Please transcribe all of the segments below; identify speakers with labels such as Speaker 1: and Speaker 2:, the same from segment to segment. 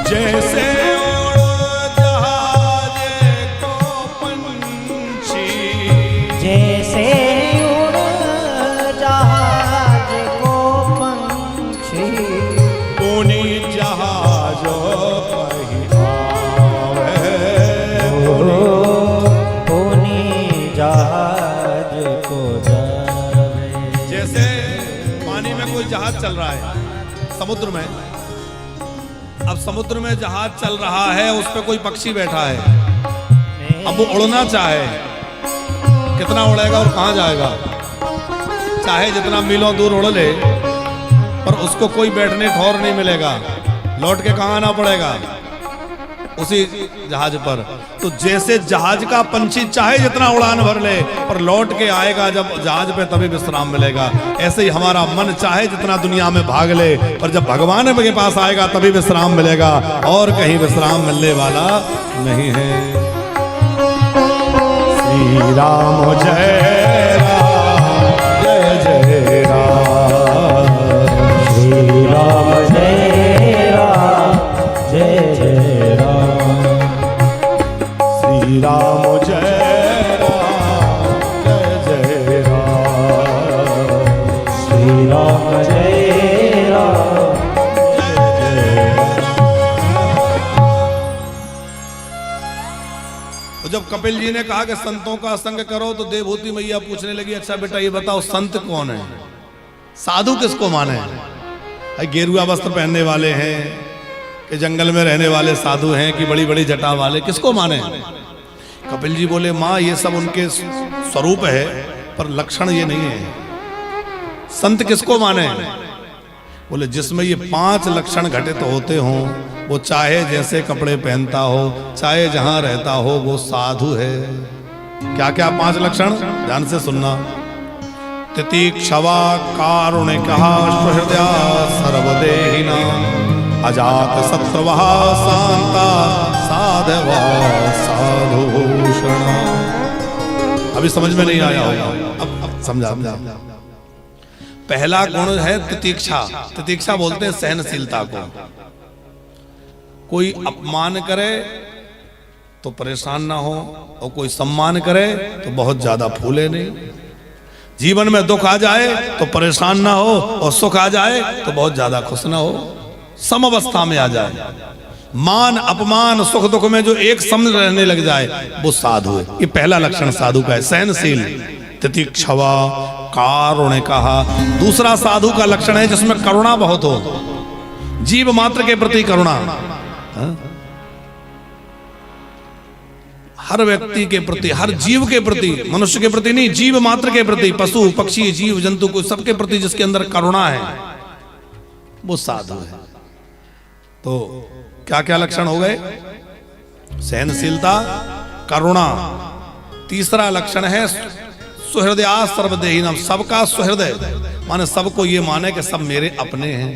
Speaker 1: जैसे उड़ जहाज को पंछी,
Speaker 2: जैसे उड़ जहाज को पंछी,
Speaker 1: ऊनी जहाज कहीं आवे,
Speaker 2: ऊनी जहाज को जावे।
Speaker 1: जैसे पानी में कोई जहाज चल रहा है समुद्र में, अब समुद्र में जहाज चल रहा है, उस पे कोई पक्षी बैठा है, अब वो उड़ना चाहे, कितना उड़ेगा और कहाँ जाएगा? चाहे जितना मीलों दूर उड़ ले, पर उसको कोई बैठने ठौर नहीं मिलेगा, लौट के कहाँ आना पड़ेगा? उसी जहाज पर। तो जैसे जहाज का पंछी चाहे जितना उड़ान भर ले, पर लौट के आएगा जब जहाज पे, तभी विश्राम मिलेगा। ऐसे ही हमारा मन चाहे जितना दुनिया में भाग ले, पर जब भगवान के पास आएगा तभी विश्राम मिलेगा, और कहीं विश्राम मिलने वाला नहीं है। श्री राम जय राम, जय जय राम,
Speaker 2: श्री राम जय राम, जय जय राम।
Speaker 1: श्री राम जय राम, जय जय राम,
Speaker 2: श्री राम जय राम,
Speaker 1: जय जय राम। तो जब कपिल जी ने कहा कि संतों का संग करो, तो देवभूति मैया पूछने लगी, अच्छा बेटा ये बताओ संत कौन है, साधु किसको माने? गेरुआ वस्त्र पहनने वाले हैं कि जंगल में रहने वाले साधु हैं कि बड़ी बड़ी जटा वाले, किसको माने? कपिल जी बोले, माँ ये सब उनके स्वरूप है, पर लक्षण ये नहीं है। संत किसको माने? बोले जिसमें ये 5 लक्षण घटित होते हों, वो चाहे जैसे कपड़े पहनता हो, चाहे जहां रहता हो, वो साधु है। क्या क्या 5 लक्षण? ध्यान से सुनना। तितिक्षवा कारुणिकः सुहृदया सर्वदेहिना, अजात शत्रुवः शांता साधवा साधुभूषणा। अभी समझ में नहीं आया होगा, अब समझा। पहला गुण है तितिक्षा। तितिक्षा बोलते हैं सहनशीलता को। कोई अपमान करे तो परेशान ना हो, और कोई सम्मान करे तो बहुत ज्यादा फूले नहीं। जीवन में दुख आ जाए तो परेशान ना हो, और सुख आ जाए तो बहुत ज्यादा खुश ना हो, सम अवस्था में आ जाए। मान अपमान सुख दुख में जो एक सम रहने लग जाए, वो साधु है। ये पहला लक्षण साधु का है, सहनशील। तितिक्षवा कारुणिकः। दूसरा साधु का लक्षण है जिसमें करुणा बहुत हो, जीव मात्र के प्रति करुणा। हर व्यक्ति के प्रति, हर जीव के प्रति, मनुष्य के प्रति नहीं, जीव मात्र के प्रति, पशु पक्षी जीव जंतु को, सबके प्रति जिसके अंदर करुणा है, वो साधु है। तो क्या क्या लक्षण हो गए? सहनशीलता, करुणा। तीसरा लक्षण है सुहृदया सर्वदेहिनम, सबका सुहृदय, माने सबको ये माने कि सब मेरे अपने हैं,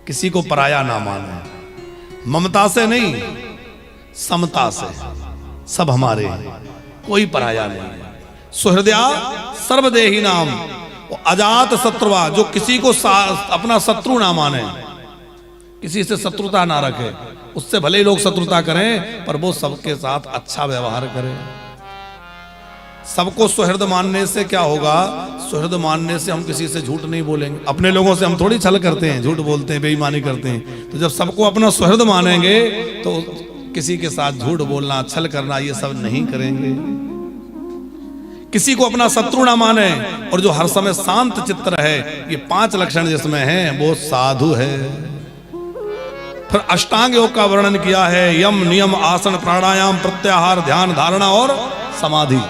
Speaker 1: किसी को पराया ना माने। ममता से नहीं, समता से, सब हमारे हैं, कोई पराया नहीं। सुहृदया सर्वदेहिनाम, अजात शत्रुवा, जो किसी को अपना शत्रु ना माने, किसी से शत्रुता ना रखे। उससे भले ही लोग शत्रुता करें, पर वो सबके साथ अच्छा व्यवहार करें। सबको सुहृद मानने से क्या होगा? सुहृद मानने से हम किसी से झूठ नहीं बोलेंगे। अपने लोगों से हम थोड़ी छल करते हैं, झूठ बोलते हैं, बेईमानी करते हैं। तो जब सबको अपना सुहृद मानेंगे, तो किसी के साथ झूठ बोलना, छल करना, ये सब नहीं करेंगे। किसी को अपना शत्रु ना माने, और जो हर समय शांत चित्त रहे, ये 5 लक्षण जिसमें हैं, वो साधु है। फिर अष्टांग योग का वर्णन किया है, यम नियम आसन प्राणायाम प्रत्याहार ध्यान धारणा और समाधि।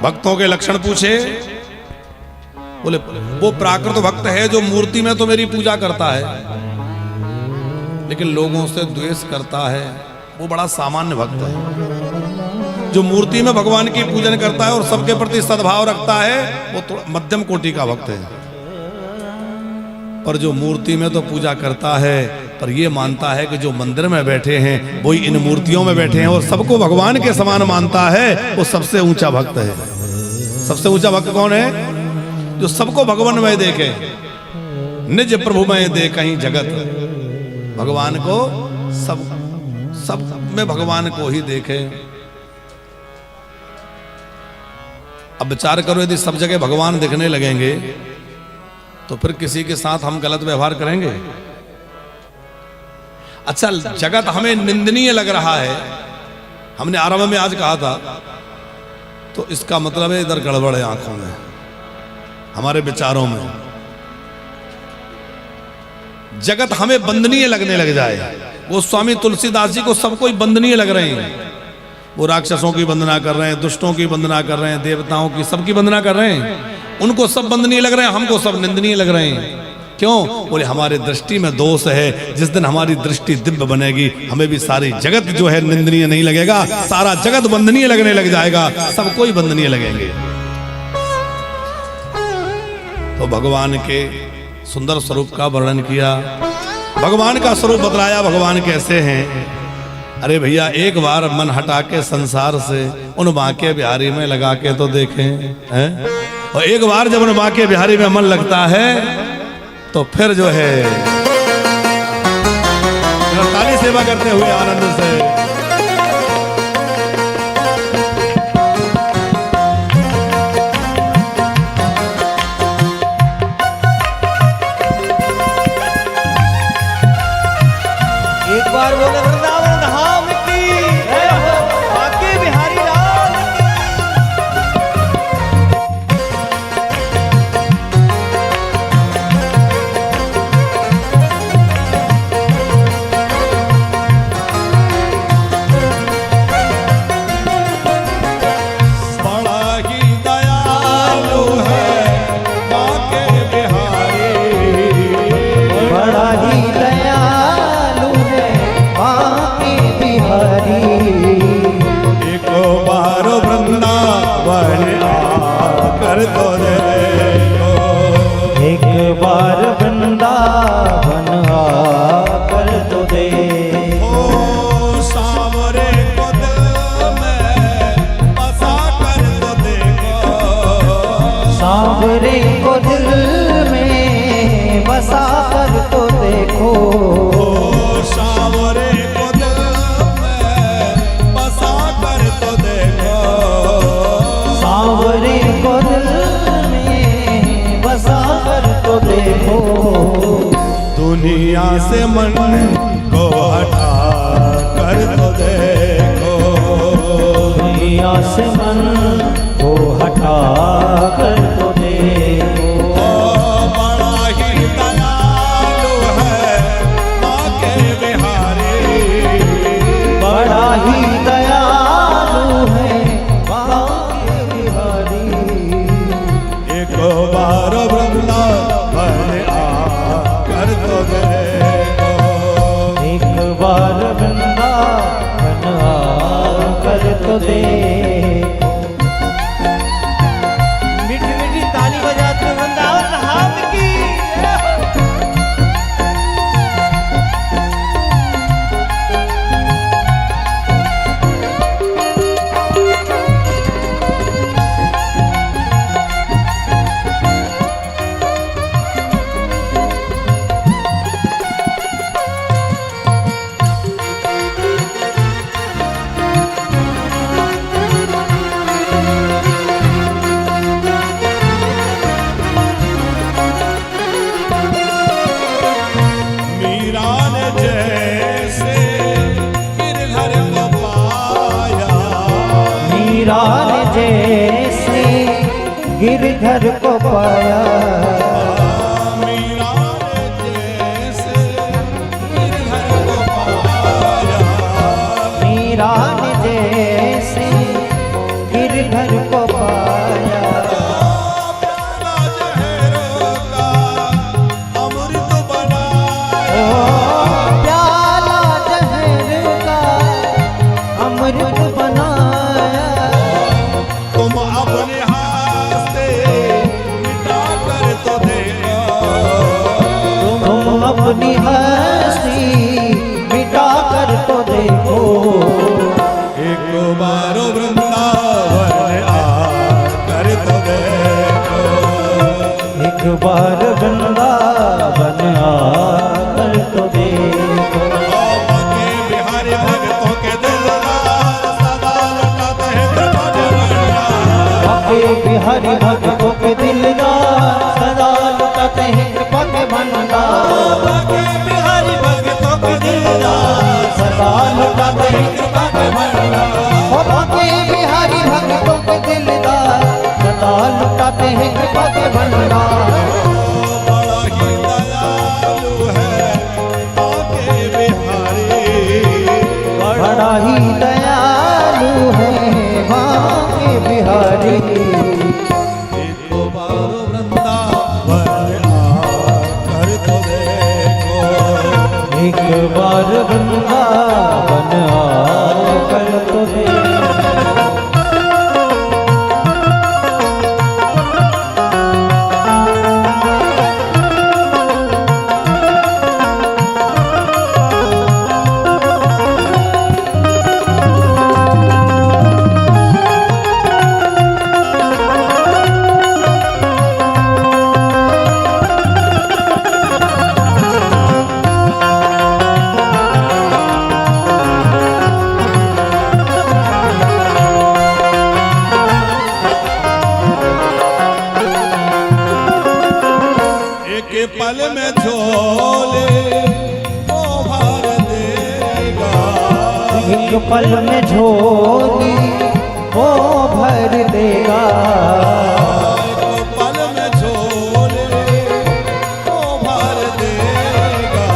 Speaker 1: भक्तों के लक्षण पूछे, बोले वो प्राकृत भक्त है जो मूर्ति में तो मेरी पूजा करता है, लेकिन लोगों से द्वेष करता है, वो बड़ा सामान्य भक्त है। जो मूर्ति में भगवान की पूजन करता है और सबके प्रति सद्भाव रखता है, वो तो मध्यम कोटि का भक्त है। पर जो मूर्ति में तो पूजा करता है, पर ये मानता है कि जो मंदिर में बैठे हैं वही इन मूर्तियों में बैठे हैं, और सबको भगवान के समान मानता है, वो सबसे ऊंचा भक्त है। सबसे ऊंचा भक्त कौन है? जो सबको भगवानमय देखे, निज प्रभु में दे कहीं जगत। भगवान को सब सब में भगवान को ही देखे। अब विचार करो, यदि सब जगह भगवान दिखने लगेंगे तो फिर किसी के साथ हम गलत व्यवहार करेंगे? अच्छा, जगत हमें निंदनीय लग रहा है, हमने आरंभ में आज कहा था, तो इसका मतलब है इधर गड़बड़ है आंखों में, हमारे विचारों में। जगत हमें बंदनीय लगने लग जाए। वो स्वामी तुलसीदास जी को सब कोई बंदनीय लग रहे हैं। वो राक्षसों की वंदना कर रहे हैं, दुष्टों की वंदना कर रहे हैं, देवताओं की, सबकी वंदना कर रहे हैं। उनको सब बंदनीय लग रहे हैं, हमको सब निंदनीय लग रहे हैं। क्यों? बोले हमारे दृष्टि में दोष है। जिस दिन हमारी दृष्टि दिव्य बनेगी, हमें भी सारी जगत जो है निंदनीय नहीं लगेगा, सारा जगत वंदनीय लगने लग जाएगा, सबको ही वंदनीय लगेंगे। तो भगवान के सुंदर स्वरूप का वर्णन किया, भगवान का स्वरूप बतलाया, भगवान कैसे हैं। अरे भैया, एक बार मन हटा के संसार से उन बांके बिहारी में लगा के तो देखें, हैं? और एक बार जब उन बांके बिहारी में मन लगता है तो फिर जो है ताली सेवा करते हुए आनंद से
Speaker 2: एक बार बोले वृंदावन धाम की जय हो, बांके बिहारी लाल की।
Speaker 1: बड़ा ही दयालु है बांके बिहारी,
Speaker 2: बड़ा ही दयालु है बांके बिहारी।
Speaker 1: एक बार वृंदावन आकर तो देखो,
Speaker 2: एक बार वृंदावन आकर तो देखो।
Speaker 1: ओ सांवरे को दिल में बसा कर तो देखो,
Speaker 2: सांवरे को दिल में बसा कर तो देखो।
Speaker 1: ओ सांवरे को दिल में बसा कर तो देखो,
Speaker 2: सांवरे को दिल में बसा कर तो देखो।
Speaker 1: दुनिया से मन को हटा कर तो देखो,
Speaker 2: दुनिया से मन को हटा कर तो देखो।
Speaker 1: ओ बड़ा ही दयालु है बांके बिहारी,
Speaker 2: बड़ा ही दयालु है बांके बिहारी।
Speaker 1: एक बार वृंदावन आकर तो देखो,
Speaker 2: एक बार वृंदावन आकर तो देखो। मीठी मीठी ताली बजाते वृंदावन धाम की जय हो।
Speaker 1: मीरा ने जैसे गिरधर को पाया,
Speaker 2: मीरा ने जैसे गिरधर को पाया।
Speaker 1: मीरा ने जैसे गिरधर को पाया,
Speaker 2: मीरा ने जैसे गिरधर को पाया।
Speaker 1: प्याला जहरों का अमृत बनाया,
Speaker 2: प्याला जहर का अमृत बनाया।
Speaker 1: तुम अपने हाथ से मिटा कर तो देखो,
Speaker 2: तुम अपनी हस्ती मिटा कर तो देखो।
Speaker 1: एक बार वृंदावन आकर तो देखो,
Speaker 2: एक बार वृंदावन बिहारी भक्तों के दिलदार सदा लुटाते हैं कृपा के भंडार। बाके बिहारी भक्तों के दिलदार सदा लुटाते हैं कृपा के भंडार। बाके बिहारी भक्तों के दिलदार सदा लुटाते हैं कृपा के भंडार।
Speaker 3: बड़ा ही दयालु है बाके बिहारी,
Speaker 2: बड़ा ही दयालु है बाके बिहारी।
Speaker 3: एक बार वृंदावन आकर तो देखो,
Speaker 2: एक बार वृंदावन आकर तो देखो।
Speaker 3: एक पल में झोले वो भर देगा,
Speaker 2: एक पल में झोली वो भर देगा।
Speaker 3: एक पल में झोले वो भर देगा,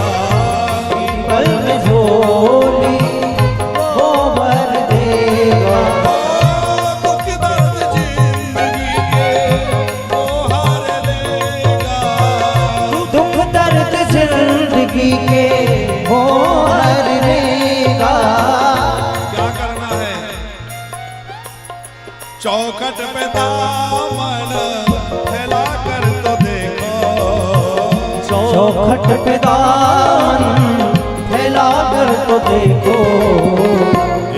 Speaker 2: एक पल में झोली वो भर देगा।
Speaker 3: दुख दर्द जिंदगी के वो हर लेगा,
Speaker 2: दुख दर्द जिंदगी के वो हर लेगा।
Speaker 3: क्या करना है? चौखट पे दामन फैला कर तो देखो,
Speaker 2: चौखट पे दामन फैला कर तो देखो।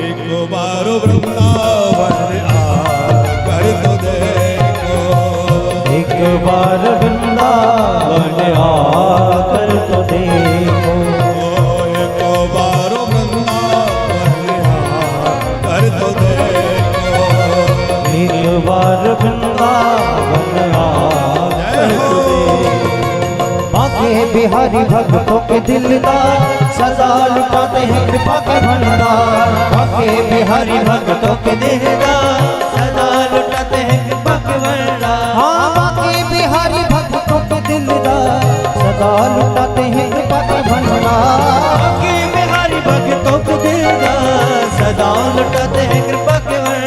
Speaker 3: एक बार वृंदावन आकर तो देखो,
Speaker 2: एक बार वृंदावन आकर तो देखो।
Speaker 3: एक बार वृंदावन आकर तो देखो,
Speaker 2: एक बार वृंदावन आकर तो देखो। बाके बिहारी भक्तों के दिलदार सदा लुटाते हैं कृपा के भंडार। बाके बिहारी भक्तों के दिलदार सदा लुटाते हैं कृपा के भंडार। हाँ बाके बिहारी भक्तों के दिलदार सदा लुटाते हैं कृपा के भंडार। बाके बिहारी भक्तों के दिलदार सदा लुटाते हैं कृपा के भंडार।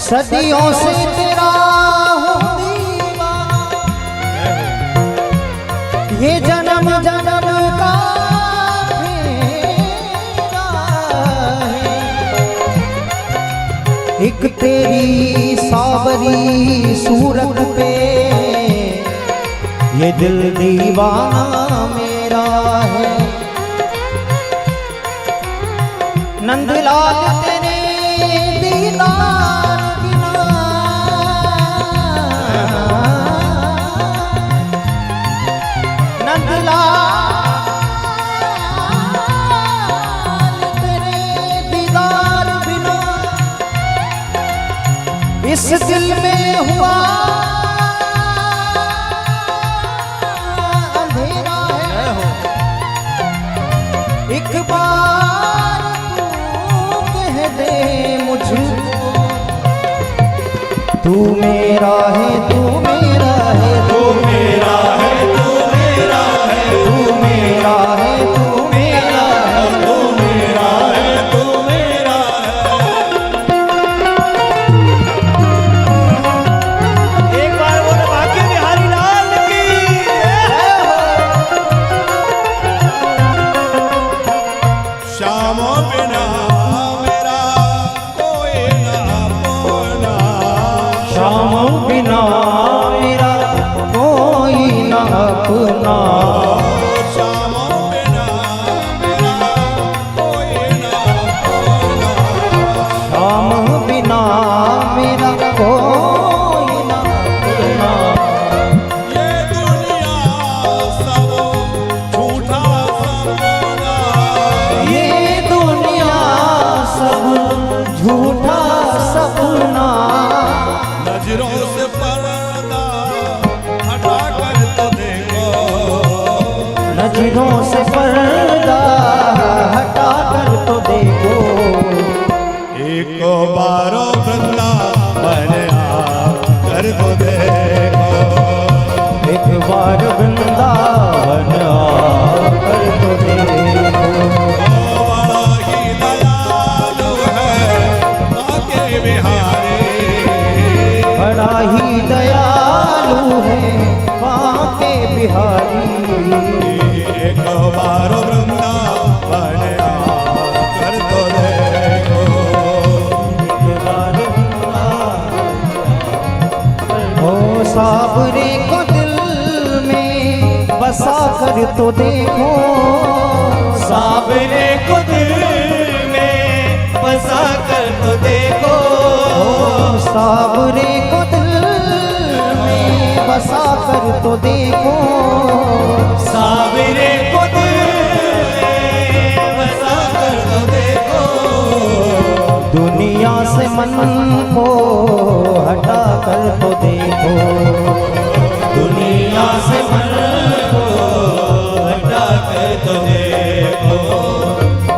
Speaker 2: सदियों से तेरा हूँ दीवाना, ये जन्म जन्म का फेरा है। एक तेरी सावरी सूरत पे ये दिल दीवाना मेरा है। नंदलाल तेरे दीदार बिना नंदलाल तेरे दीदार बिना इस दिल में हुआ अंधेरा है। एक बार तू कह दे मुझको तू मेरा है, तू मेरा है, तू मेरा है, तू मेरा है, तू मेरा है, तू मेरा है, तू मेरा है, तू मेरा है। एक बार बोले बाके बिहारी लाल की
Speaker 3: श्यामो बिना मेरा
Speaker 2: नजरों से पर्दा हटा कर तो देखो,
Speaker 3: एक बारो वृंदावन आकर तो देखो,
Speaker 2: एक बार वृंदावन आकर तो देखो।
Speaker 3: बड़ा ही दयालु है बाके बिहारी,
Speaker 2: बड़ा ही दयालु है बाके बिहारी।
Speaker 3: एक बारो वृंदावन आकर तो देखो,
Speaker 2: एक बार वृंदावन हो साबरे को दिल में बसा कर तो देखो,
Speaker 3: साबरे को दिल में बसा कर तो देखो,
Speaker 2: साबरे को दिल में बसा कर तो देखो,
Speaker 3: साबरे को दिल में बसा कर तो देखो,
Speaker 2: दुनिया से मन को हटा कर तो देखो,
Speaker 3: दुनिया से मन को हटा कर तो देखो,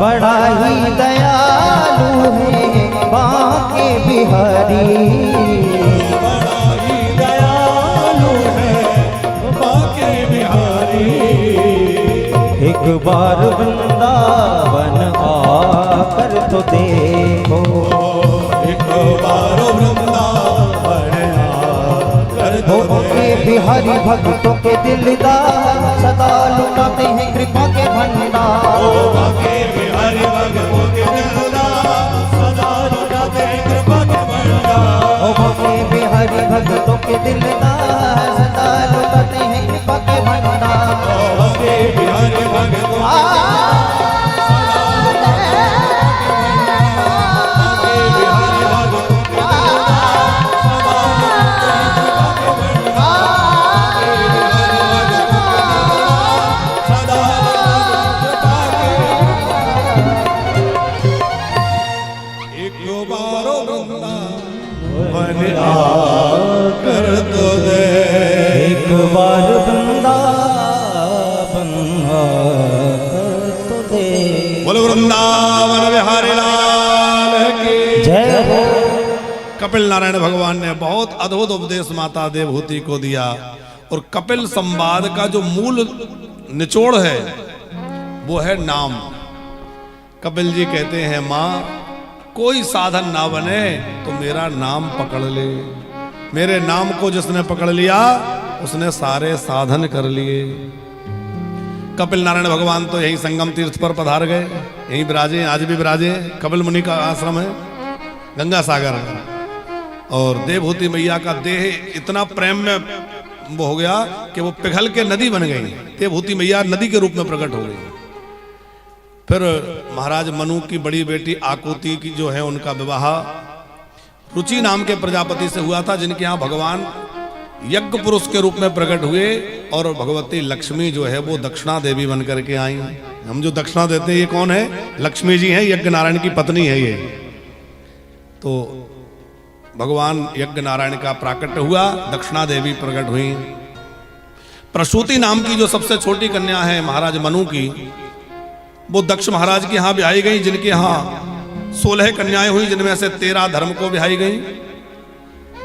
Speaker 2: बड़ा ही दयालु है बाके बिहारी।
Speaker 3: बड़ा ही दयालु है बाके बिहारी।
Speaker 2: एक बार वृंदावन आकर तो देखो,
Speaker 3: एक बार वृंदावन आकर तो
Speaker 2: हो के बिहारी भक्तों के दिलदार सदा लुटाते हैं कृपा के भंडार।
Speaker 3: बाके बिहारी भक्तों के दिलदार सदा लुटाते हैं कृपा के भंडार।
Speaker 2: ओ के बिहारी भक्तों के दिलदार सदा लुटाते हैं कृपा के भंडार।
Speaker 3: बाके बिहारी भक्तों के आकर तो दे,
Speaker 2: एक बार वृंदावन आकर तो दे।
Speaker 1: बोलो वृंदावन बिहारी लाल की
Speaker 2: जय हो।
Speaker 1: कपिल नारायण भगवान ने बहुत अद्भुत उपदेश माता देवहूति को दिया, और कपिल संवाद का जो मूल निचोड़ है वो है नाम। कपिल जी कहते हैं, माँ कोई साधन ना बने तो मेरा नाम पकड़ ले। मेरे नाम को जिसने पकड़ लिया उसने सारे साधन कर लिए। कपिल नारायण भगवान तो यही संगम तीर्थ पर पधार गए, यहीं विराजे, आज भी विराजे। कपिल मुनि का आश्रम है गंगा सागर, और देवहूति मैया का देह इतना प्रेम में वो हो गया कि वो पिघल के नदी बन गई। देवहूति मैया नदी के रूप में प्रकट हो गई। फिर महाराज मनु की बड़ी बेटी आकुति की जो है उनका विवाह रुचि नाम के प्रजापति से हुआ था, जिनके यहाँ भगवान यज्ञ पुरुष के रूप में प्रकट हुए, और भगवती लक्ष्मी जो है वो दक्षिणा देवी बन करके आई। हम जो दक्षिणा देते हैं ये कौन है? लक्ष्मी जी हैं, यज्ञ नारायण की पत्नी है ये। तो भगवान यज्ञ नारायण का प्राकट्य हुआ, दक्षिणा देवी प्रकट हुई। प्रसूति नाम की जो सबसे छोटी कन्या है महाराज मनु की, वो दक्ष महाराज के यहाँ ब्याही गई, जिनके यहाँ 16 कन्याएं हुई, जिनमें से 13 धर्म को ब्याही गई,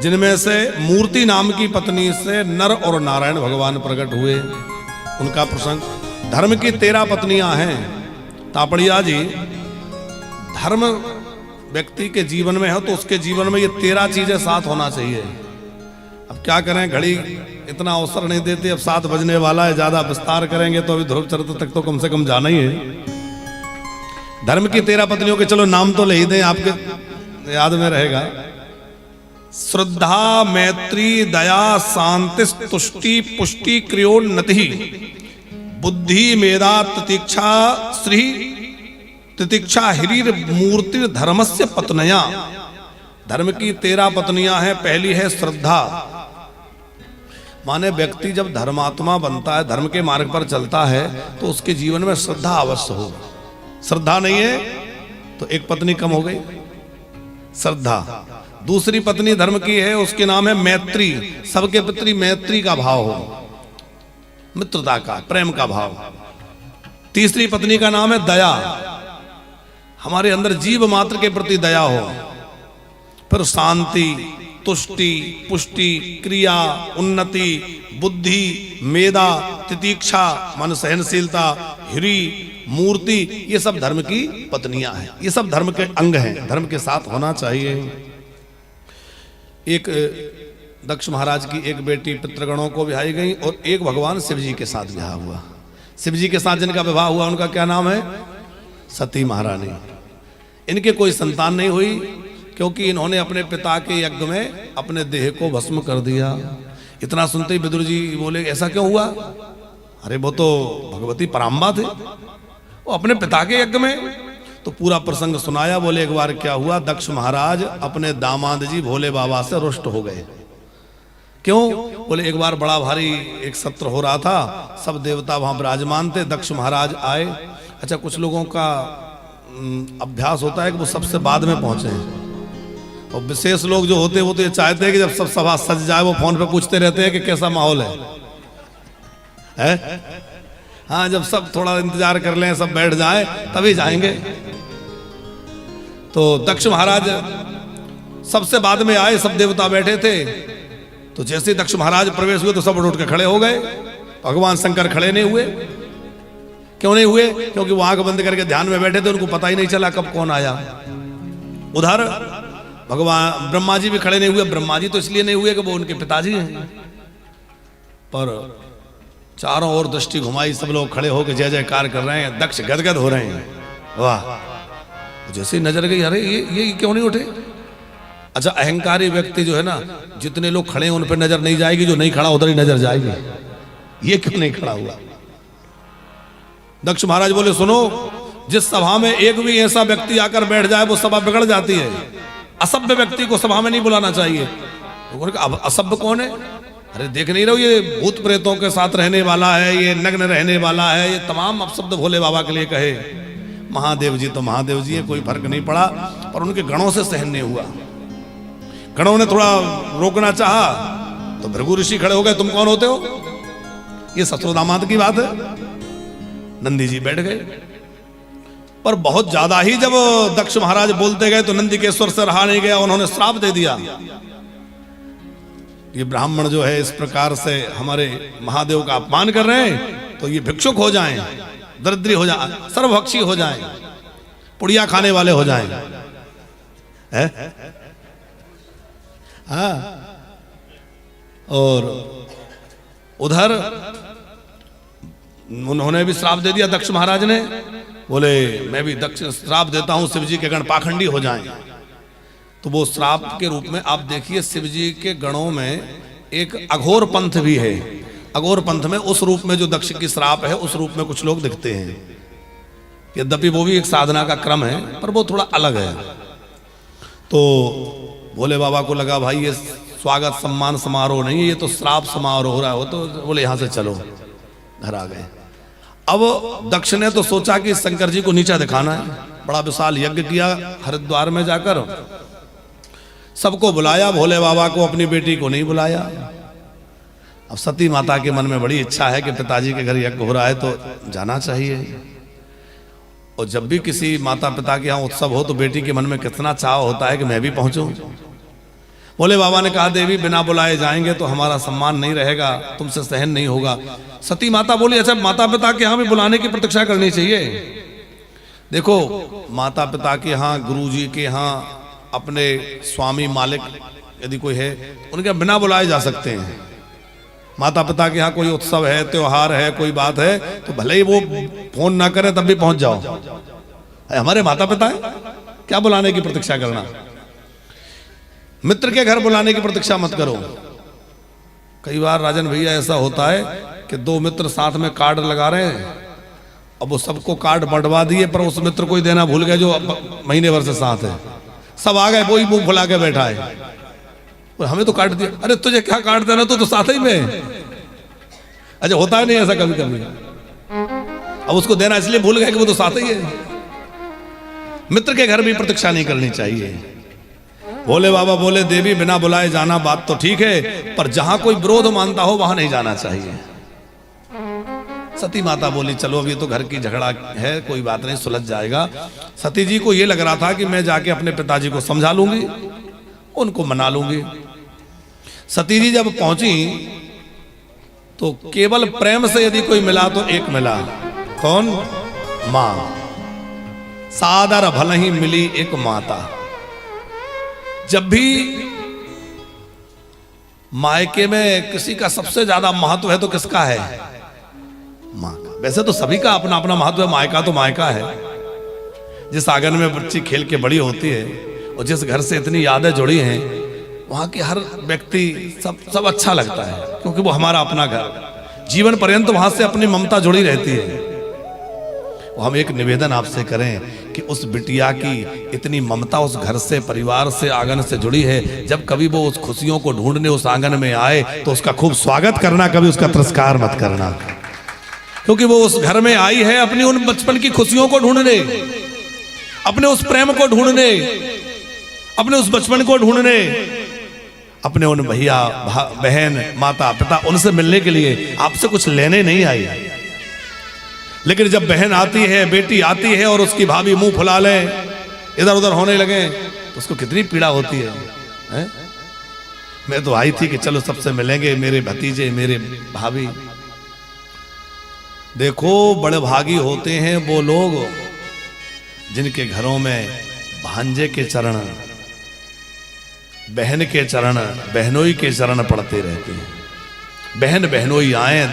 Speaker 1: जिनमें से मूर्ति नाम की पत्नी से नर और नारायण भगवान प्रकट हुए। उनका प्रसंग, धर्म की 13 पत्नियां हैं। तापड़िया जी, धर्म व्यक्ति के जीवन में हो तो उसके जीवन में ये 13 चीजें साथ होना चाहिए। अब क्या करें, घड़ी इतना अवसर नहीं देती। अब 7 बजने वाला है, ज्यादा विस्तार करेंगे तो अभी ध्रुव चरित्र तक तो कम से कम जाना ही है। धर्म की 13 पत्नियों के चलो नाम तो ले ही दें, आपके याद में रहेगा। श्रद्धा, मैत्री, दया, शांति, तुष्टि, पुष्टि, क्रियोन्नति, बुद्धि, मेधा, तितिक्षा, श्री, तितिक्षा, हिरीर, मूर्ति, धर्मस्य पत्नियां। धर्म की 13 पत्नियां हैं। पहली है श्रद्धा, माने व्यक्ति जब धर्मात्मा बनता है, धर्म के मार्ग पर चलता है, तो उसके जीवन में श्रद्धा अवश्य हो। श्रद्धा नहीं है तो एक पत्नी कम हो गई, श्रद्धा। दूसरी पत्नी धर्म की है, उसके नाम है मैत्री। सबके प्रति मैत्री का भाव हो, मित्रता का, प्रेम का भाव। तीसरी पत्नी का नाम है दया, हमारे अंदर जीव मात्र के प्रति दया हो। फिर शांति, तुष्टि, पुष्टि, क्रिया, उन्नति, बुद्धि, मेधा, तितीक्षा, मन सहनशीलता, ह्री, मूर्ति, ये सब धर्म की पत्नियां हैं, ये सब धर्म के अंग हैं, धर्म के साथ होना चाहिए। एक दक्ष महाराज की एक बेटी पितृगणों को ब्याही गई और एक भगवान शिव जी के साथ ब्याह हुआ। शिव जी के साथ जिनका विवाह हुआ उनका क्या नाम है? सती महारानी। इनके कोई संतान नहीं हुई क्योंकि इन्होंने अपने पिता के यज्ञ में अपने देह को भस्म कर दिया। इतना सुनते ही विदुर जी बोले ऐसा क्यों हुआ? अरे वो तो भगवती पराम्बा थे, वो अपने पिता के यज्ञ में। तो पूरा प्रसंग सुनाया। बोले एक बार क्या हुआ, दक्ष महाराज अपने दामाद जी भोले बाबा से रुष्ट हो गए। क्यों? बोले एक बार बड़ा भारी एक सत्र हो रहा था, सब देवता वहां विराजमान थे, दक्ष महाराज आए। अच्छा, कुछ लोगों का अभ्यास होता है कि वो सबसे बाद में पहुंचे, और विशेष लोग जो होते हैं वो तो ये चाहते हैं कि जब सब सभा सज जाए वो फोन पे पूछते रहते हैं कि कैसा माहौल है? हाँ, जब सब थोड़ा इंतजार कर लें, सब बैठ जाए तभी जाएंगे। तो दक्ष महाराज सबसे बाद में आए, सब देवता बैठे थे। तो जैसे दक्ष महाराज प्रवेश हुए तो सब उठ के खड़े हो गए। भगवान शंकर खड़े नहीं हुए। क्यों नहीं हुए? क्योंकि वो आंख बंद करके ध्यान में बैठे थे, उनको पता ही नहीं चला कब कौन आया। उधर भगवान ब्रह्मा जी भी खड़े नहीं हुए। ब्रह्मा जी तो इसलिए नहीं हुए कि वो उनके पिताजी हैं, पर चारों ओर दृष्टि घुमाई, सब लोग खड़े होकर जय जयकार कर रहे हैं, दक्ष गदगद हो रहे हैं। वाह! जैसे नजर गई, अरे ये क्यों नहीं उठे? अच्छा, अहंकारी व्यक्ति जो है ना, जितने लोग खड़े हैं उन पर नजर नहीं जाएगी, जो नहीं खड़ा उधर ही नजर जाएगी। ये क्यों नहीं खड़ा हुआ? दक्ष महाराज बोले सुनो, जिस सभा में एक भी ऐसा व्यक्ति आकर बैठ जाए वो सभा बिगड़ जाती है। असभ्य व्यक्ति को सभा में नहीं बुलाना चाहिए। अब असभ्य कौन है? अरे देख नहीं रहो, ये भूत प्रेतों के साथ रहने वाला है, ये नग्न रहने वाला है, ये तमाम अपशब्द भोले बाबा के लिए कहे। महादेव जी तो महादेव जी है, कोई फर्क नहीं पड़ा, पर उनके गणों से सहन नहीं हुआ। गणों ने थोड़ा रोकना चाहा तो भृगु ऋषि खड़े हो गए, तुम कौन होते हो? ये ससुरदामाद की बात है। नंदी जी बैठ गए, पर बहुत ज्यादा ही जब दक्ष महाराज बोलते गए तो नंदिकेश्वर से रहा नहीं गया, उन्होंने श्राप दे दिया। ये ब्राह्मण जो है इस प्रकार से हमारे महादेव का अपमान कर रहे हैं, तो ये भिक्षुक हो जाएं, दरिद्री हो जाएं, सर्वभक्षी हो जाएं, पुड़िया खाने वाले हो जाएं। हाँ, और उधर उन्होंने भी श्राप दे दिया दक्ष महाराज ने। बोले मैं भी दक्ष श्राप देता हूं, शिव जी के गण पाखंडी हो जाएं। तो वो श्राप के रूप में आप देखिए, शिव जी के गणों में एक अघोर पंथ भी है। अघोर पंथ में उस रूप में जो दक्ष की श्राप है उस रूप में कुछ लोग दिखते हैं। यद्यपि वो भी एक साधना का क्रम है, पर वो थोड़ा अलग है। तो भोले बाबा को लगा भाई ये स्वागत सम्मान समारोह नहीं है, ये तो श्राप समारोह हो रहा हो। तो बोले यहां से चलो, घर आ गए। अब दक्ष ने तो सोचा कि शंकर जी को नीचा दिखाना है, बड़ा विशाल यज्ञ किया हरिद्वार में जाकर, सबको बुलाया, भोले बाबा को, अपनी बेटी को नहीं बुलाया। अब सती माता के मन में बड़ी इच्छा है कि पिताजी के घर यज्ञ हो रहा है तो जाना चाहिए। और जब भी किसी माता पिता के यहाँ उत्सव हो तो बेटी के मन में कितना चाव होता है कि मैं भी पहुंचूं। भोले बाबा ने कहा देवी बिना बुलाए जाएंगे तो हमारा सम्मान नहीं रहेगा, तुमसे सहन नहीं होगा। सती माता बोली अच्छा माता पिता के यहाँ भी बुलाने की प्रतीक्षा करनी चाहिए। देखो माता पिता के यहाँ, गुरु जी के यहाँ, अपने स्वामी मालिक यदि कोई है उनके बिना बुलाए जा सकते हैं। माता पिता के यहाँ कोई उत्सव है, त्योहार है, कोई बात है तो भले ही वो फोन ना करें तब भी पहुंच जाओ। हमारे माता पिता है, क्या बुलाने की प्रतीक्षा करना। मित्र के घर बुलाने की प्रतीक्षा मत करो। कई बार राजन भैया ऐसा होता है कि दो मित्र साथ में कार्ड लगा रहे हैं, अब वो सबको कार्ड बंटवा दिए पर उस मित्र को ही देना भूल गए जो महीने भर से साथ है। सब आ गए, वही मुंह फुला के बैठा है, हमें तो काट दिया। अरे तुझे क्या काट देना, तो साथ ही में। अच्छा होता है नहीं ऐसा कभी कभी, अब उसको देना इसलिए भूल गए कि वो तो साथ ही है। मित्र के घर भी प्रतीक्षा नहीं करनी चाहिए। भोले बाबा बोले देवी बिना बुलाए जाना बात तो ठीक है, पर जहां कोई विरोध मानता हो वहां नहीं जाना चाहिए। सती माता बोली चलो अभी तो घर की झगड़ा है, कोई बात नहीं, सुलझ जाएगा। सती जी को ये लग रहा था कि मैं जाके अपने पिताजी को समझा लूंगी, उनको मना लूंगी। सती जी जब पहुंची तो केवल प्रेम से यदि कोई मिला तो एक मिला, कौन? मां। सादर भल ही मिली एक माता। जब भी मायके में किसी का सबसे ज्यादा महत्व है तो किसका है? मां का। वैसे तो सभी का अपना अपना महत्व है, मायका तो मायका है। जिस आंगन में बच्ची खेल के बड़ी होती है और जिस घर से इतनी यादें जुड़ी हैं, वहां की हर व्यक्ति सब अच्छा लगता है, क्योंकि वो हमारा अपना घर, जीवन पर्यंत वहां से अपनी ममता जुड़ी रहती है। हम एक निवेदन आपसे करें कि उस बिटिया की इतनी ममता उस घर से, परिवार से, आंगन से जुड़ी है। जब कभी वो उस खुशियों को ढूंढने उस आंगन में आए तो उसका खूब स्वागत करना, कभी उसका तिरस्कार मत करना, क्योंकि वो उस घर में आई है अपनी उन बचपन की खुशियों को ढूंढने, अपने उस प्रेम को ढूंढने, अपने उस बचपन को ढूंढने, अपने उन भैया बहन माता पिता उनसे मिलने के लिए। आपसे कुछ लेने नहीं आई। लेकिन जब बहन आती है, बेटी आती है और उसकी भाभी मुंह फुला ले, इधर उधर होने लगे, तो उसको कितनी पीड़ा होती है? मैं तो आई थी कि चलो सबसे मिलेंगे, मेरे भतीजे, मेरे भाभी। देखो बड़े भागी होते हैं वो लोग जिनके घरों में भांजे के चरण, बहन के चरण, बहनोई के चरण पड़ते रहते हैं। बहन बहनोई आए,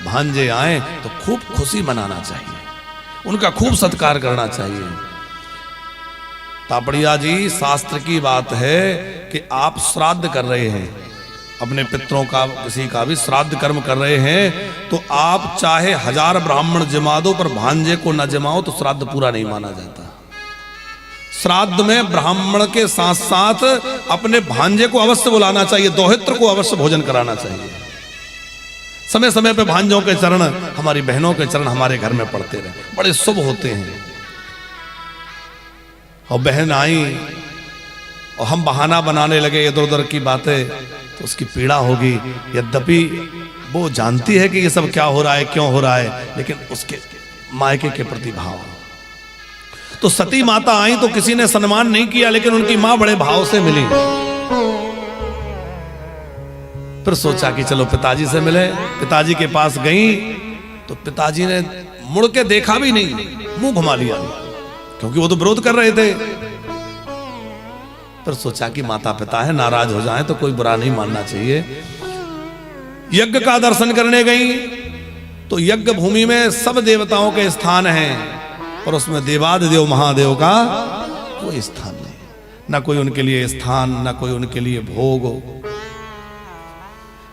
Speaker 1: भांजे आए तो खूब खुशी मनाना चाहिए, उनका खूब सत्कार करना चाहिए। तापड़िया जी, शास्त्र की बात है कि आप श्राद्ध कर रहे हैं, अपने पितरों का, किसी का भी श्राद्ध कर्म कर रहे हैं, तो आप चाहे 1000 ब्राह्मण जमा दो पर भांजे को न जमाओ तो श्राद्ध पूरा नहीं माना जाता। श्राद्ध में ब्राह्मण के साथ साथ अपने भांजे को अवश्य बुलाना चाहिए, दोहित्र को अवश्य भोजन कराना चाहिए। समय समय पे भांजों के चरण, हमारी बहनों के चरण हमारे घर में पड़ते रहे, बड़े शुभ होते हैं। और बहन आई और हम बहाना बनाने लगे इधर उधर की बातें, तो उसकी पीड़ा होगी। यद्यपि वो जानती है कि ये सब क्या हो रहा है, क्यों हो रहा है, लेकिन उसके मायके के प्रति भाव। तो सती माता आई तो किसी ने सम्मान नहीं किया, लेकिन उनकी मां बड़े भाव से मिली। फिर सोचा कि चलो पिताजी से मिले। पिताजी के पास गई तो पिताजी ने मुड़ के देखा भी नहीं, मुंह घुमा लिया, क्योंकि वो तो विरोध कर रहे थे। फिर सोचा कि माता पिता है, नाराज हो जाए तो कोई बुरा नहीं मानना चाहिए। यज्ञ का दर्शन करने गई तो यज्ञ भूमि में सब देवताओं के स्थान हैं, पर उसमें देवादिदेव महादेव का कोई स्थान नहीं, ना कोई उनके लिए स्थान, ना कोई उनके लिए भोग।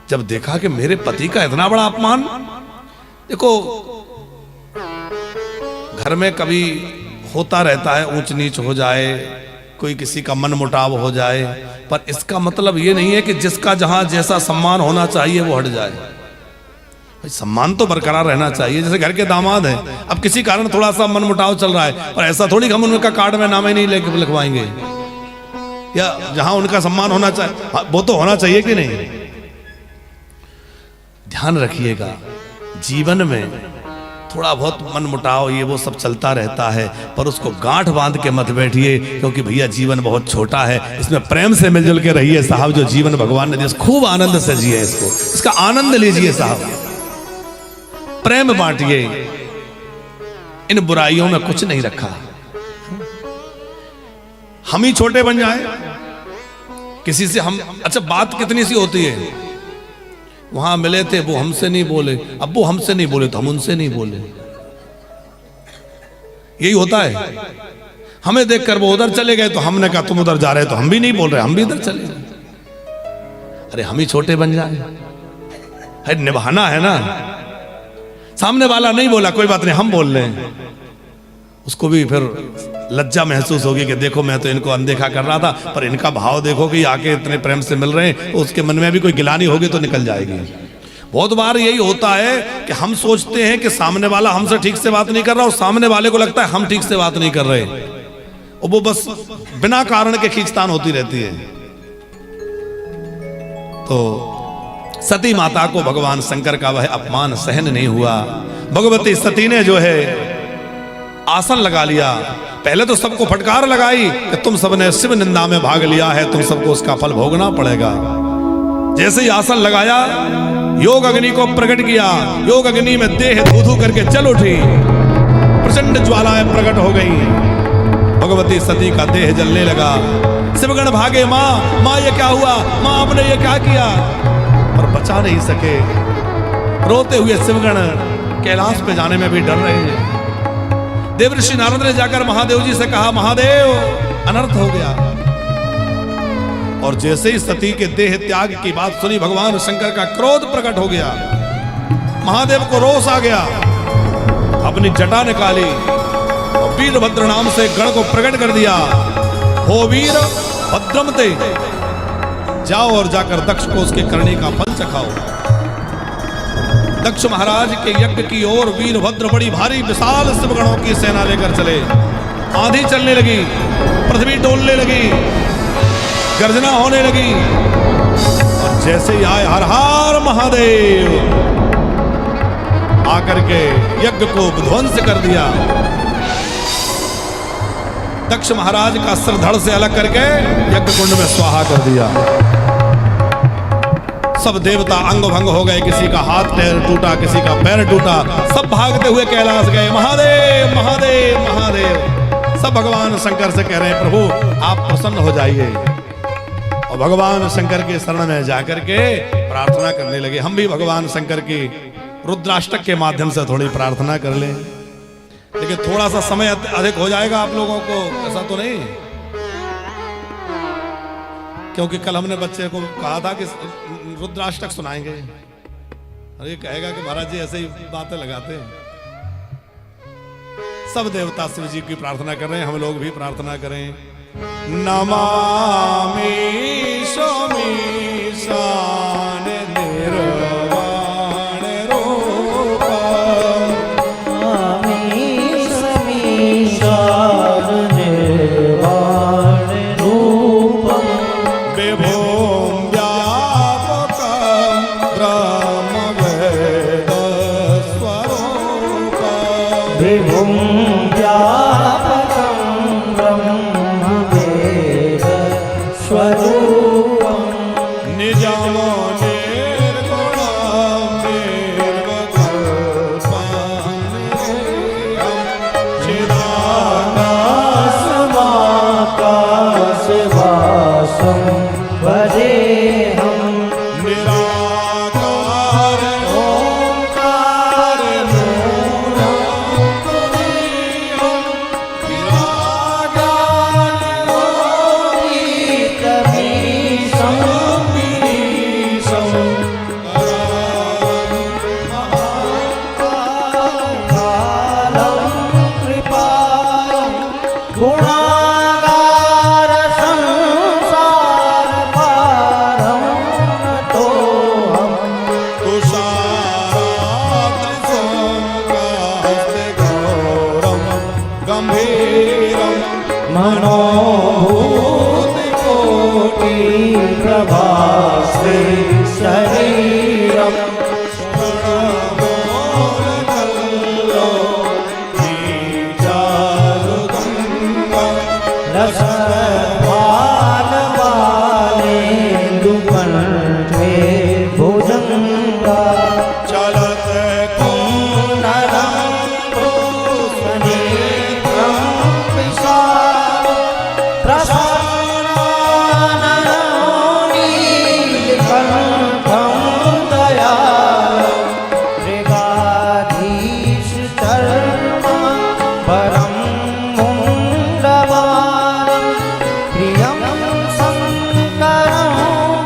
Speaker 1: जब देखा कि मेरे पति का इतना बड़ा अपमान, देखो घर में कभी होता रहता है, ऊंच नीच हो जाए, कोई किसी का मन मुटाव हो जाए, पर इसका मतलब ये नहीं है कि जिसका जहां जैसा सम्मान होना चाहिए वो हट जाए। भाई सम्मान तो बरकरार रहना चाहिए। जैसे घर के दामाद हैं, अब किसी कारण थोड़ा सा मन मुटाव चल रहा है, पर ऐसा थोड़ी हम उनका कार्ड में नाम ही नहीं लिखवाएंगे, या जहां उनका सम्मान होना चाहिए वो तो होना चाहिए कि नहीं। ध्यान रखिएगा, जीवन में थोड़ा बहुत मन मुटाव ये वो सब चलता रहता है, पर उसको गांठ बांध के मत बैठिए, क्योंकि भैया जीवन बहुत छोटा है, इसमें प्रेम से मिलजुल के रहिए साहब। जो जीवन भगवान ने दिया खूब आनंद से जिए, इसको, इसका आनंद लीजिए साहब, प्रेम बांटिए। इन बुराइयों में कुछ नहीं रखा। हम ही छोटे बन जाए किसी से, हम अच्छा बात कितनी सी होती है, वहां मिले थे वो हमसे नहीं बोले, अब वो हमसे नहीं बोले तो हम उनसे नहीं बोले, यही होता है। हमें देखकर वो उधर चले गए तो हमने कहा तुम उधर जा रहे तो हम भी नहीं बोल रहे, हम भी इधर चले गए। अरे हम ही छोटे बन जाए, है निभाना है ना। सामने वाला नहीं बोला कोई बात नहीं, हम बोल रहे हैं, उसको भी फिर लज्जा महसूस होगी कि देखो मैं तो इनको अनदेखा कर रहा था, पर इनका भाव देखो कि आके इतने प्रेम से मिल रहे हैं, तो उसके मन में भी कोई गिलानी होगी तो निकल जाएगी। बहुत बार यही होता है कि हम सोचते हैं कि सामने वाला हमसे ठीक से बात नहीं कर रहा, और सामने वाले को लगता है हम ठीक से बात नहीं कर रहे, और वो बस बिना कारण के खींचतान होती रहती है। तो सती माता को भगवान शंकर का वह अपमान सहन नहीं हुआ। भगवती सती ने जो है आसन लगा लिया। पहले तो सबको फटकार लगाई कि तुम सबने शिव निंदा में भाग लिया है, तुम सबको उसका फल भोगना पड़ेगा। जैसे ही आसन लगाया, योग अग्नि को प्रकट किया। योग अग्नि में देह धू धू करके जल उठी, प्रचंड ज्वालाएं प्रकट हो गई। भगवती सती का देह जलने लगा। शिवगण भागे, माँ माँ ये क्या हुआ, माँ आपने ये क्या किया, पर बचा नहीं सके। रोते हुए शिवगण कैलाश पे जाने में भी डर रहे हैं। देवर्षि नारद ने जाकर महादेव जी से कहा, महादेव अनर्थ हो गया। और जैसे ही सती के देह त्याग की बात सुनी, भगवान शंकर का क्रोध प्रकट हो गया। महादेव को रोष आ गया, अपनी जटा निकाली और वीरभद्र नाम से गण को प्रकट कर दिया। हो वीर भद्रमते, जाओ और जाकर दक्ष को उसके करने का फल चखाओ। दक्ष महाराज के यज्ञ की ओर वीरभद्र बड़ी भारी विशाल शिवगणों की सेना लेकर चले। आंधी चलने लगी, पृथ्वी डोलने लगी, गर्जना होने लगी। और जैसे ही आए हर हर महादेव, आकर के यज्ञ को ध्वंस कर दिया। दक्ष महाराज का सिर धड़ से अलग करके यज्ञ कुंड में स्वाहा कर दिया। सब देवता अंग भंग हो गए, किसी का हाथ पैर टूटा, किसी का पैर टूटा। सब भागते हुए कैलाश गए, महादेव महादेव महादेव। सब भगवान शंकर से कह रहे हैं, प्रभु आप प्रसन्न हो जाइए। और भगवान शंकर के शरण में जाकर के प्रार्थना करने लगे। हम भी भगवान शंकर की रुद्राष्टक के माध्यम से थोड़ी प्रार्थना कर लें, लेकिन थोड़ा सा समय अधिक हो जाएगा आप लोगों को, ऐसा तो नहीं, क्योंकि कल हमने बच्चे को कहा था कि रुद्राष्टक सुनाएंगे। अरे कहेगा कि महाराज जी ऐसे ही बातें लगाते हैं। सब देवता शिव जी की प्रार्थना कर रहे हैं, हम लोग भी प्रार्थना करें। नमामि शमीशान निर्वाण रूपम्,
Speaker 2: नमामि शमीशान निर्वाण रूपम्,
Speaker 1: विभुं व्यापकं ब्रह्मवेदस्वरूपम्,
Speaker 2: विभुं व्यापकं ब्रह्मवेदस्वरूपम्,
Speaker 1: निजं निर्गुणं निर्विकल्पं
Speaker 2: चिदाकाशवासं भजेऽहं,
Speaker 1: निराकार
Speaker 2: ओंकार मूलं तुरीयं, विरागानोदितमीशं कालं कृपालं गुणागार संसारपारं नतोऽहम्,
Speaker 1: तुषाराद्रिसंकास्तिघोरं गम्भीरं
Speaker 2: मनोभूतिकोटिप्रभास्ते शरीरं, रसभालवालेन्दुकण्ठे भुजङ्गा,
Speaker 1: चलत
Speaker 2: कुण्डलं पुष्पनेत्रं विशालं, प्रसन्नाननं नीलकण्ठं दयालं, मृगाधीशचर्मा परं मुण्डमालं, प्रियं शङ्करं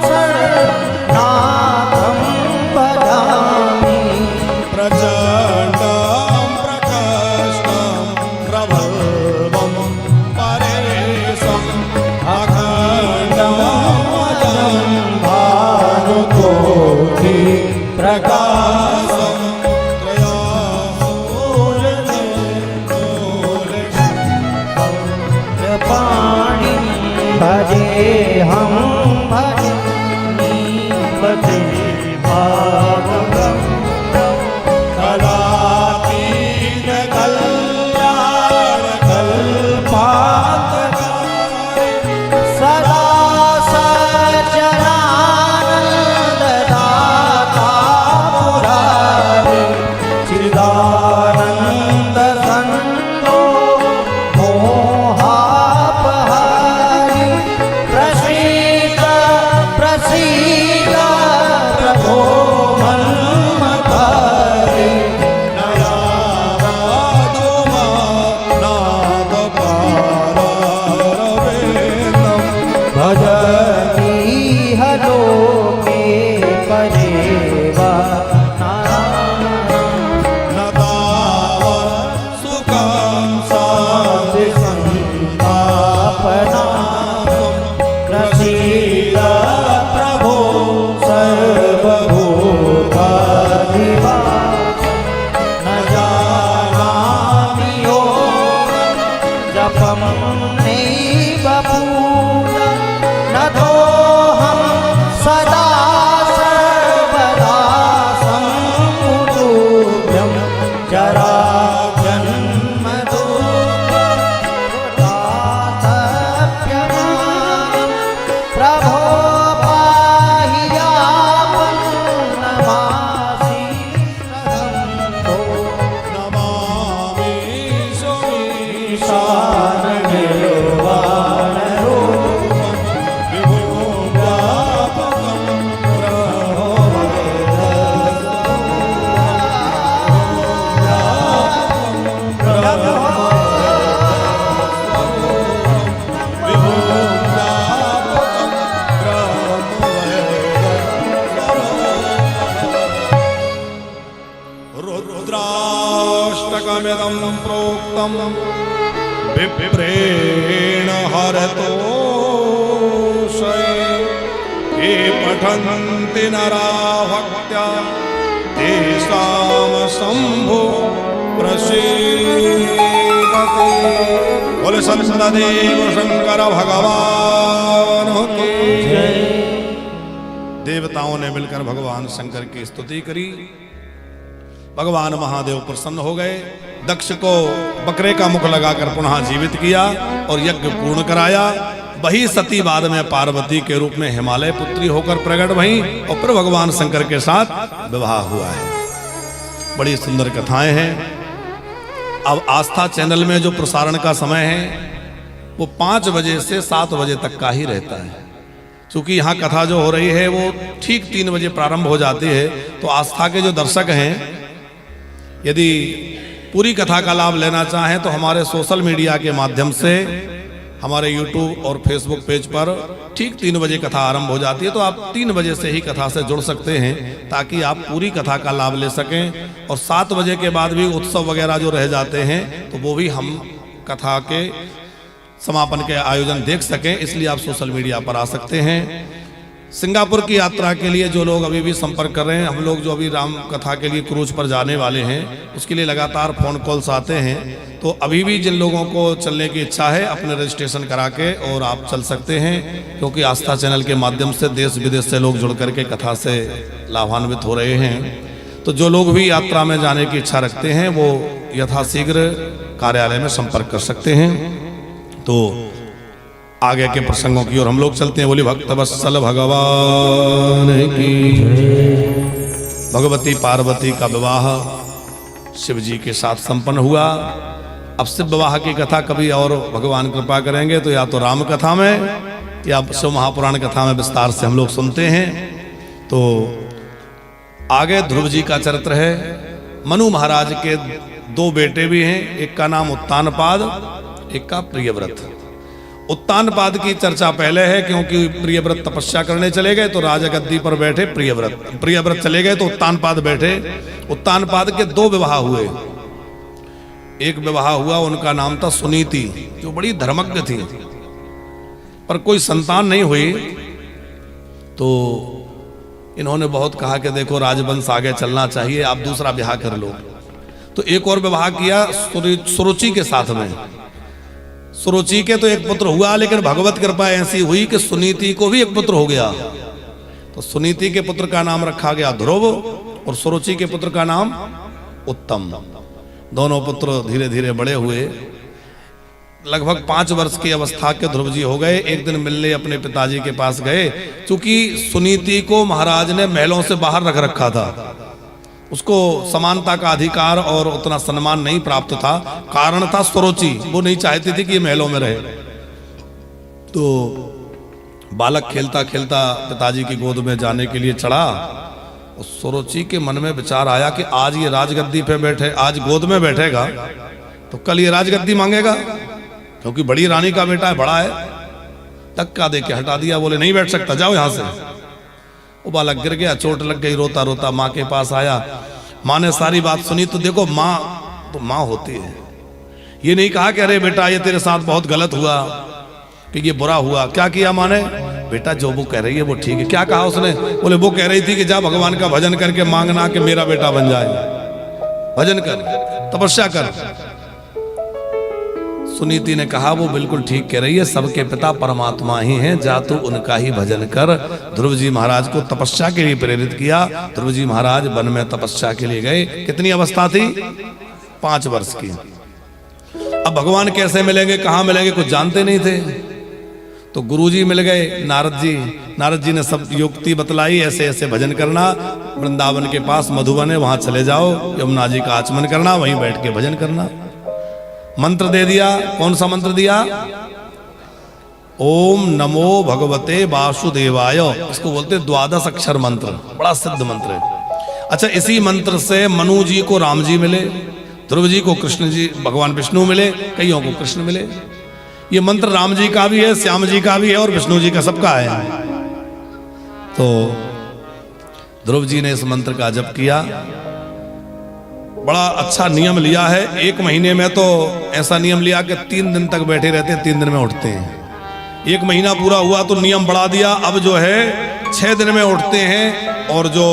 Speaker 2: शरणनाथं भजामि,
Speaker 1: प्रचण्डं प्रकष्टं प्रभवं परेशम् अखण्डं
Speaker 2: अजं भानुकोटि प्रकाशं, पाणिं भजेऽहं भजनीपते भावगं,
Speaker 1: कदा दशकमिदं प्रोक्तं विप्रेण हरतोषये ये पठन्ति नरा भक्त्या तेषां शम्भो प्रसीदति। बोले सदेव शंकर भगवान की जय। देवताओं ने मिलकर भगवान शंकर की स्तुति करी। भगवान महादेव प्रसन्न हो गए। दक्ष को बकरे का मुख लगाकर पुनः जीवित किया और यज्ञ पूर्ण कराया। वही सती बाद में पार्वती के रूप में हिमालय पुत्री होकर प्रकट भई और फिर भगवान शंकर के साथ विवाह हुआ है। बड़ी सुंदर कथाएं हैं। अब आस्था चैनल में जो प्रसारण का समय है वो 5 बजे से 7 बजे तक का ही रहता है। क्योंकि यहाँ कथा जो हो रही है वो ठीक 3 बजे प्रारंभ हो जाती है। तो आस्था के जो दर्शक हैं यदि पूरी कथा का लाभ लेना चाहें तो हमारे सोशल मीडिया के माध्यम से हमारे YouTube और Facebook पेज पर ठीक 3 बजे कथा आरंभ हो जाती है। तो आप 3 बजे से ही कथा से जुड़ सकते हैं ताकि आप पूरी कथा का लाभ ले सकें। और 7 बजे के बाद भी उत्सव वगैरह जो रह जाते हैं तो वो भी हम कथा के समापन के आयोजन देख सकें, इसलिए आप सोशल मीडिया पर आ सकते हैं। सिंगापुर की यात्रा के लिए जो लोग अभी भी संपर्क कर रहे हैं, हम लोग जो अभी राम कथा के लिए क्रूज पर जाने वाले हैं उसके लिए लगातार फोन कॉल्स आते हैं। तो अभी भी जिन लोगों को चलने की इच्छा है अपने रजिस्ट्रेशन करा के और आप चल सकते हैं, क्योंकि आस्था चैनल के माध्यम से देश विदेश से लोग जुड़ करके कथा से लाभान्वित हो रहे हैं। तो जो लोग भी यात्रा में जाने की इच्छा रखते हैं वो यथाशीघ्र कार्यालय में संपर्क कर सकते हैं। तो आगे के प्रसंगों की ओर हम लोग चलते हैं। बोली भक्त वत्सल भगवान की। भगवती पार्वती का विवाह शिव जी के साथ संपन्न हुआ। अब शिव विवाह की कथा कभी और भगवान कृपा करेंगे तो या तो राम कथा में या शिव महापुराण कथा में विस्तार से हम लोग सुनते हैं। तो आगे ध्रुव जी का चरित्र है। मनु महाराज के 2 बेटे भी हैं, एक का नाम उत्तानपाद, एक का प्रियव्रत। उत्तानपाद की चर्चा पहले है क्योंकि प्रियव्रत तपस्या करने चले गए तो राजगद्दी पर बैठे प्रियव्रत चले गए तो उत्तानपाद बैठे। उत्तानपाद के 2 विवाह हुए। एक विवाह हुआ उनका नाम था सुनीति, जो बड़ी धर्मज्ञ थी, पर कोई संतान नहीं हुई। तो इन्होंने बहुत कहा कि देखो राजवंश आगे चलना चाहिए, आप दूसरा ब्याह कर लो। तो एक और विवाह किया सुरुचि के साथ में। सुरुचि के तो एक पुत्र हुआ, लेकिन भगवत कृपा ऐसी हुई कि सुनीति को भी एक पुत्र हो गया। तो सुनीति के पुत्र का नाम रखा गया ध्रुव और सुरुचि के पुत्र का नाम उत्तम। दोनों पुत्र धीरे धीरे बड़े हुए। लगभग 5 वर्ष की अवस्था के ध्रुव जी हो गए। एक दिन मिलने अपने पिताजी के पास गए। चूंकि सुनीति को महाराज ने महलों से बाहर रख रखा था, उसको समानता का अधिकार और उतना सम्मान नहीं प्राप्त था। कारण था सुरुचि, वो नहीं चाहती थी कि ये महलों में रहे। तो बालक खेलता खेलता पिताजी की गोद में जाने के लिए चढ़ा और सुरुचि के मन में विचार आया कि आज ये राजगद्दी पे बैठे, आज गोद में बैठेगा तो कल ये राजगद्दी मांगेगा, क्योंकि बड़ी रानी का बेटा है, बड़ा है। धक्का दे के हटा दिया, बोले नहीं बैठ सकता, जाओ यहां से। वो बालक गिर गया, चोट लग गई, रोता रोता माँ के पास आया। माँ ने सारी बात सुनी। तो देखो माँ तो माँ होती है। ये नहीं कहा कि अरे बेटा ये तेरे साथ बहुत गलत हुआ, कि ये बुरा हुआ। क्या किया माँ ने? बेटा जो वो कह रही है वो ठीक है। क्या कहा उसने? बोले वो कह रही थी कि जा भगवान का भजन करके मांगना कि मेरा बेटा बन जाए, भजन कर, तपस्या कर। सुनीति ने कहा वो बिल्कुल ठीक कह रही है, सबके पिता परमात्मा ही हैं, जा तू उनका ही भजन कर। ध्रुव जी महाराज को तपस्या के लिए प्रेरित किया। ध्रुव जी महाराज वन में तपस्या के लिए गए। कितनी अवस्था थी? 5 वर्ष की। अब भगवान कैसे मिलेंगे, कहाँ मिलेंगे, कुछ जानते नहीं थे। तो गुरुजी मिल गए, नारद जी ने सब युक्ति बतलाई, ऐसे ऐसे भजन करना। वृंदावन के पास मधुबन है, वहां चले जाओ, यमुना जी का आचमन करना, वहीं बैठ के भजन करना। मंत्र दे दिया। कौन सा मंत्र दिया? ओम नमो भगवते वासुदेवाय। इसको बोलते 12 अक्षर मंत्र, बड़ा सिद्ध मंत्र है। अच्छा, इसी मंत्र से मनु जी को राम जी मिले, ध्रुव जी को कृष्ण जी भगवान विष्णु मिले, कईयों को कृष्ण मिले। ये मंत्र राम जी का भी है, श्याम जी का भी है और विष्णु जी का सबका है। तो ध्रुव जी ने इस मंत्र का जप किया। बड़ा अच्छा नियम लिया है। 1 महीने में तो ऐसा नियम लिया कि 3 दिन तक बैठे रहते हैं, 3 दिन में उठते हैं। 1 महीना पूरा हुआ तो नियम बढ़ा दिया, अब जो है 6 दिन में उठते हैं। और जो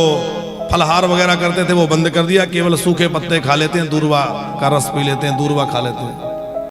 Speaker 1: फलहार वगैरह करते थे वो बंद कर दिया, केवल सूखे पत्ते खा लेते हैं, दूर्वा का रस पी लेते हैं, दूर्वा खा लेते हैं।